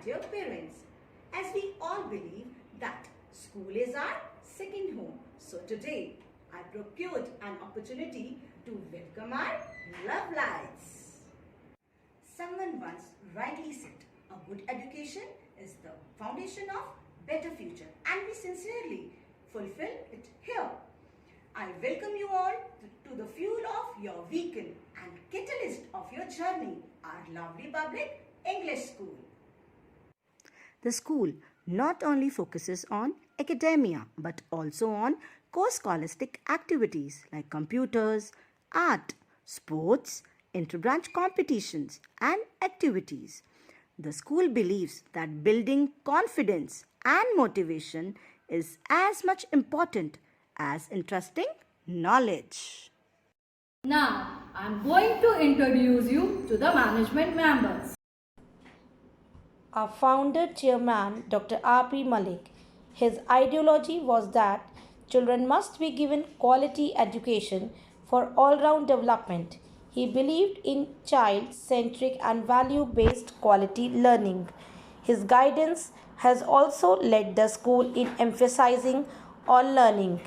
dear parents, as we all believe that school is our second home. So today, I procured an opportunity to welcome our love lights. Someone once rightly said, a good education is the foundation of better future, and we sincerely fulfill it here. I welcome you all to the fuel of your vehicle and catalyst of your journey, our lovely public English school. The school not only focuses on academia but also on co-scholastic activities like computers, art, sports, interbranch competitions and activities. The school believes that building confidence and motivation is as much important as interesting knowledge. Now, I'm going to introduce you to the management members. Our founder chairman, Dr. R.P. Malik, his ideology was that children must be given quality education for all-round development. He believed in child-centric and value-based quality learning. His guidance has also led the school in emphasizing on learning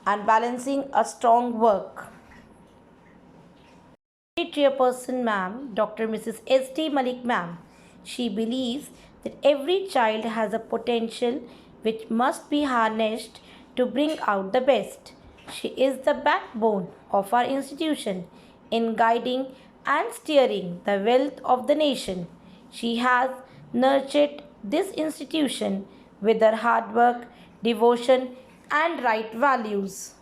and balancing a strong work. Chairperson ma'am, Dr. Mrs. S.T. Malik ma'am. She believes that every child has a potential which must be harnessed to bring out the best. She is the backbone of our institution in guiding and steering the wealth of the nation. She has nurtured this institution with her hard work, devotion, and right values.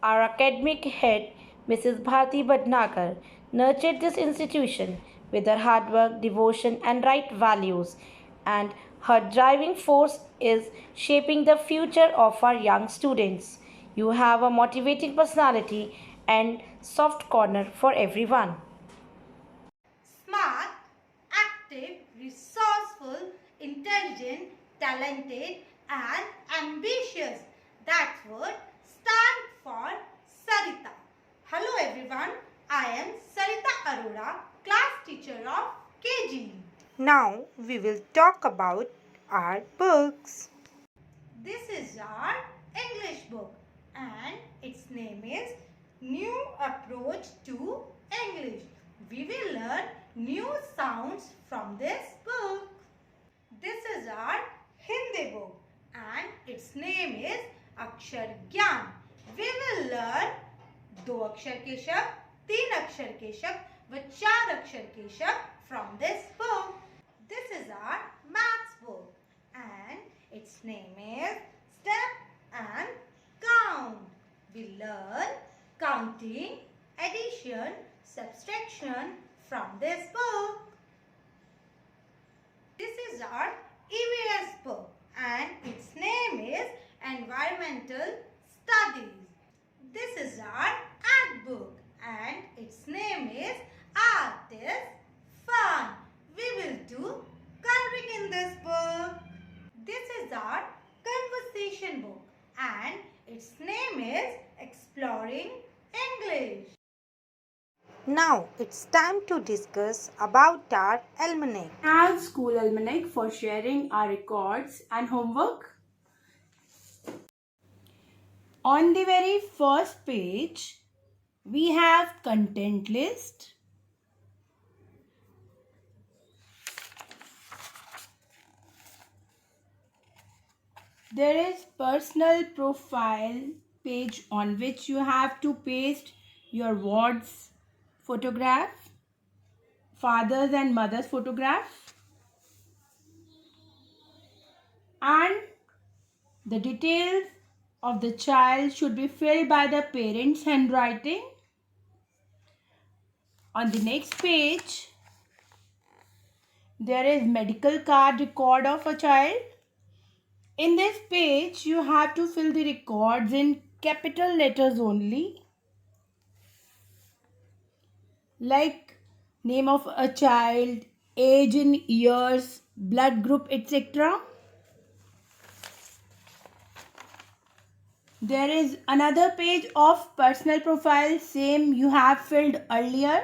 Our academic head, Mrs. Bharti Bhatnagar, nurtured this institution with her hard work, devotion, and right values, and her driving force is shaping the future of our young students. You have a motivating personality and soft corner for everyone. Smart, active, resourceful, intelligent, talented, and ambitious. That's what stand for Sarita. Hello everyone, I am Sarita Arora, class teacher of KG. Now we will talk about our books. This is our English book and its name is New Approach to English. We will learn new sounds from this book. This is our Hindi book and its name is Akshar Gyan. We will learn 2 अक्षर के शब्द, 3 अक्षर के शब्द व 4 अक्षर के शब्द from this book. This is our maths book and its name is Step and Count. We learn counting, addition, subtraction from this book. This is our EVS book and its name is Environmental Studies. This is our art book and its name is Art is Fun. We will do coloring in this book. This is our conversation book and its name is Exploring English. Now it's time to discuss about our almanac. Have school almanac for sharing our records and homework. On the very first page, we have content list. There is personal profile page on which you have to paste your wards photograph, father's and mother's photograph, and the details of the child should be filled by the parents' handwriting. On the next page, there is medical card record of a child. In this page, you have to fill the records in capital letters only, like name of a child, age in years, blood group, etc. There is another page of personal profile, same you have filled earlier.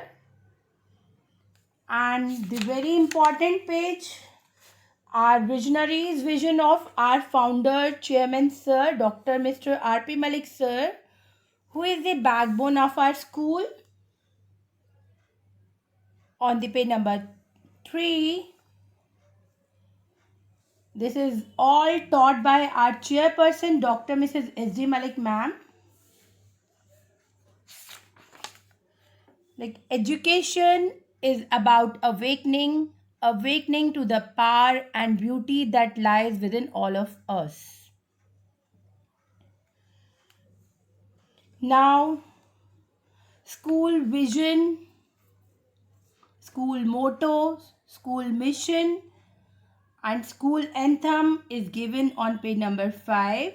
And the very important page, our visionaries vision of our founder, chairman sir, Dr. Mr. R.P. Malik sir, who is the backbone of our school. On the page number 3, this is all taught by our chairperson, Dr. Mrs. S.D. Malik ma'am. Like, education is about awakening to the power and beauty that lies within all of us. Now, school vision, school motto, school mission, and school anthem is given on page number 5.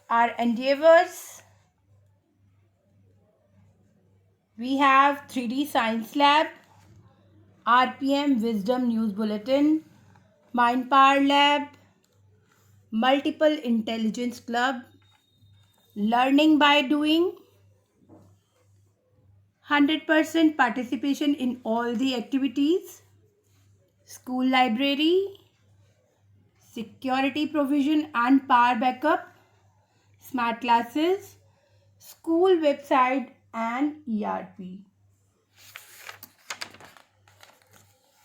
Our endeavors, we have 3D Science Lab, RPM Wisdom News Bulletin, Mind Power Lab, Multiple Intelligence Club, Learning by Doing, 100% participation in all the activities, school library, security provision and power backup, smart classes, school website and ERP.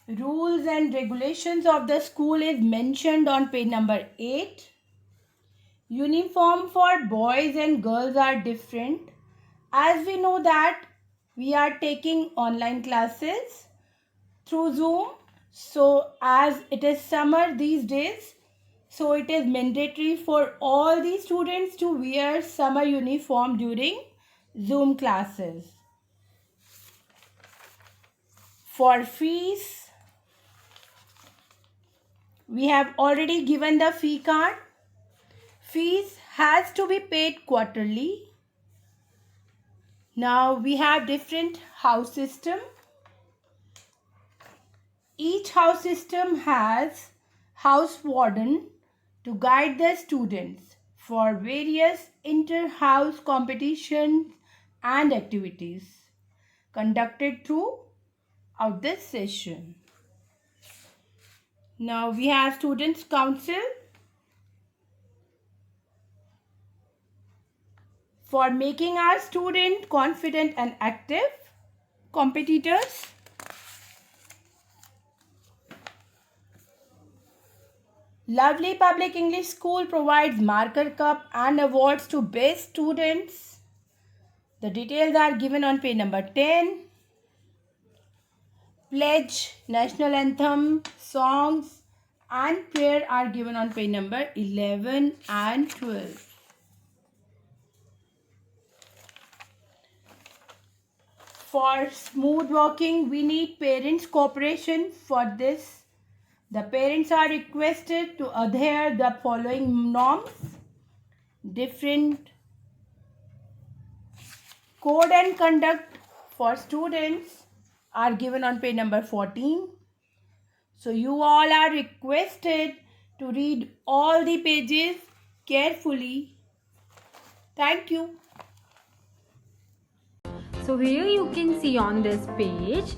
Rules and regulations of the school is mentioned on page number 8. Uniform for boys and girls are different. As we know that we are taking online classes through Zoom. So as it is summer these days, so it is mandatory for all the students to wear summer uniform during Zoom classes. For fees, we have already given the fee card. Fees has to be paid quarterly. Now we have different house system. Each house system has house warden to guide the students for various inter-house competitions and activities conducted throughout this session. Now we have Students' Council for making our student confident and active competitors. Lovely Public English School provides marker cup and awards to best students. The details are given on page number 10. Pledge, national anthem, songs and prayer are given on page number 11 and 12. For smooth walking, we need parents' cooperation for this. The parents are requested to adhere the following norms. Different code and conduct for students are given on page number 14. So you all are requested to read all the pages carefully. Thank you. So here you can see on this page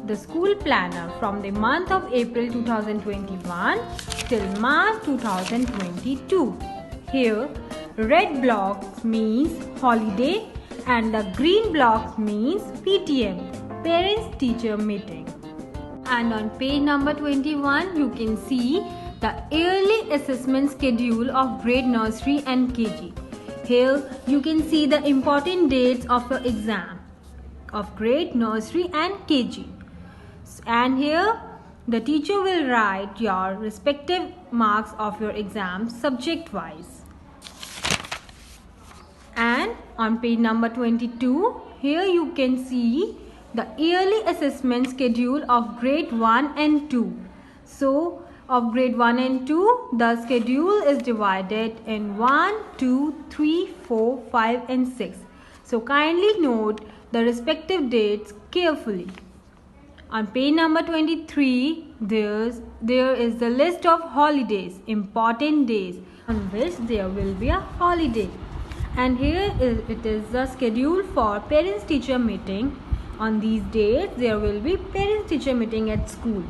the school planner from the month of April 2021 till March 2022. Here red blocks means holiday and the green blocks means PTM, parents teacher meeting. And on page number 21 you can see the yearly assessment schedule of grade nursery and KG. Here you can see the important dates of your exam of grade nursery and KG. And here the teacher will write your respective marks of your exam subject wise. And on page number 22, here you can see the yearly assessment schedule of grade 1 and 2. So of grade 1 and 2, the schedule is divided in 1, 2, 3, 4, 5 and 6. So kindly note the respective dates carefully. On page number 23, there is the list of holidays, important days on which there will be a holiday. And it is the schedule for parents teacher meeting. On these dates there will be parents teacher meeting at school.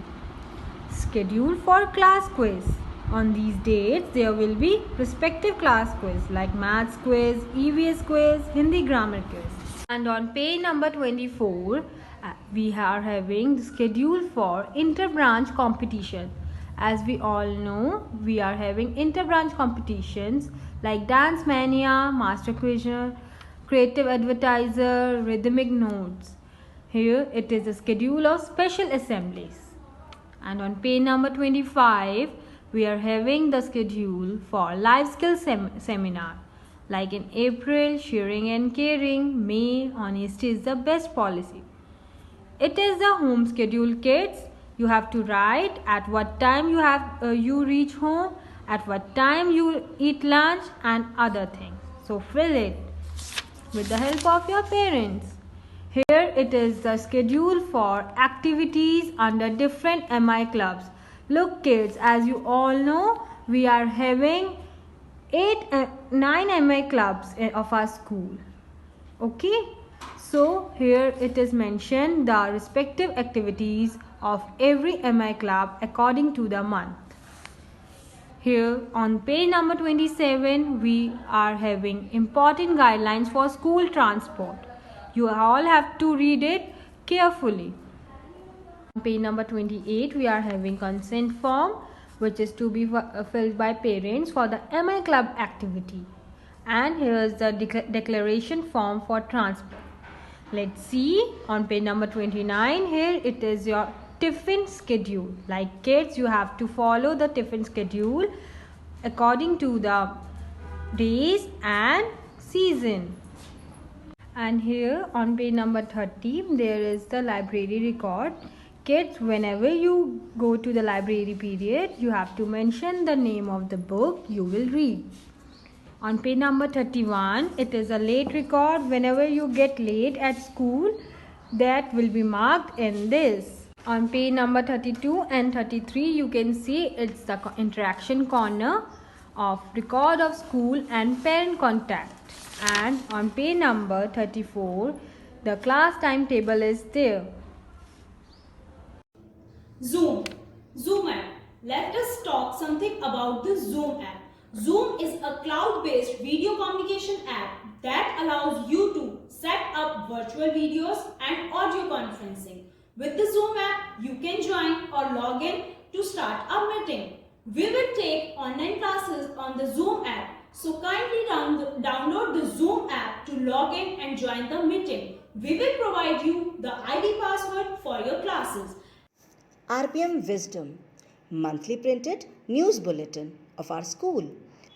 Schedule for class quiz. On these dates there will be respective class quiz like maths quiz, EVS quiz, Hindi grammar quiz. And on page number 24 we are having the schedule for inter-branch competition. As we all know, we are having inter-branch competitions like Dance Mania, Master Quizzer, Creative Advertiser, Rhythmic Notes. Here it is a schedule of special assemblies. And on page number 25, we are having the schedule for life skills seminar. Like in April, sharing and caring, May, honesty is the best policy. It is the home schedule, kids. You have to write at what time you reach home, at what time you eat lunch and other things. So fill it with the help of your parents. Here it is the schedule for activities under different MI clubs. Look kids, as you all know, we are having 9 MI clubs of our school. Okay, so here it is mentioned the respective activities of every MI club according to the month. Here on page number 27 we are having important guidelines for school transport. You all have to read it carefully. On page number 28 we are having consent form which is to be filled by parents for the MI club activity. And here is the declaration form for transport. Let's see on page number 29. Here it is your tiffin schedule. Like kids, you have to follow the tiffin schedule according to the days and season. And here on page number 30 there is the library record. Kids, whenever you go to the library period, you have to mention the name of the book you will read. On page number 31, it is a late record. Whenever you get late at school, that will be marked in this. On page number 32 and 33, you can see it's the interaction corner of record of school and parent contact. And on page number 34, the class timetable is there. Zoom app. Let us talk something about the Zoom app. Zoom is a cloud-based video communication app that allows you to set up virtual videos and audio conferencing. With the Zoom app, you can join or log in to start a meeting. We will take online classes on the Zoom app, so kindly download the Zoom app to log in and join the meeting. We will provide you the ID password for your classes. RPM Wisdom, monthly printed news bulletin of our school,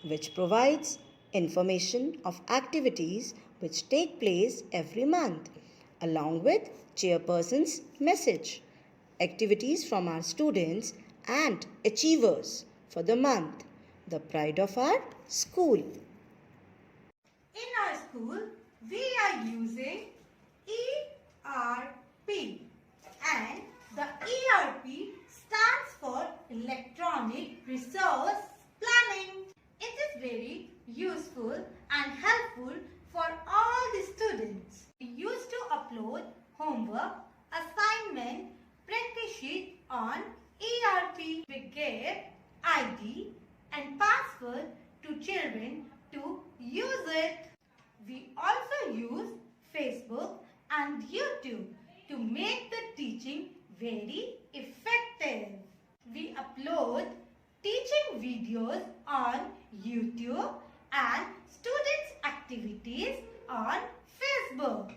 which provides information of activities which take place every month, along with chairperson's message, activities from our students and achievers for the month, the pride of our school. In our school, we are using ERP, and the ERP stands for Electronic Resource Planning. It is very useful and helpful for all the students. We used to upload homework, assignment, practice sheet on ERP. We gave ID and password to children to use it. We also use Facebook and YouTube to make the teaching very effective. We upload teaching videos on YouTube and students' activities on Facebook.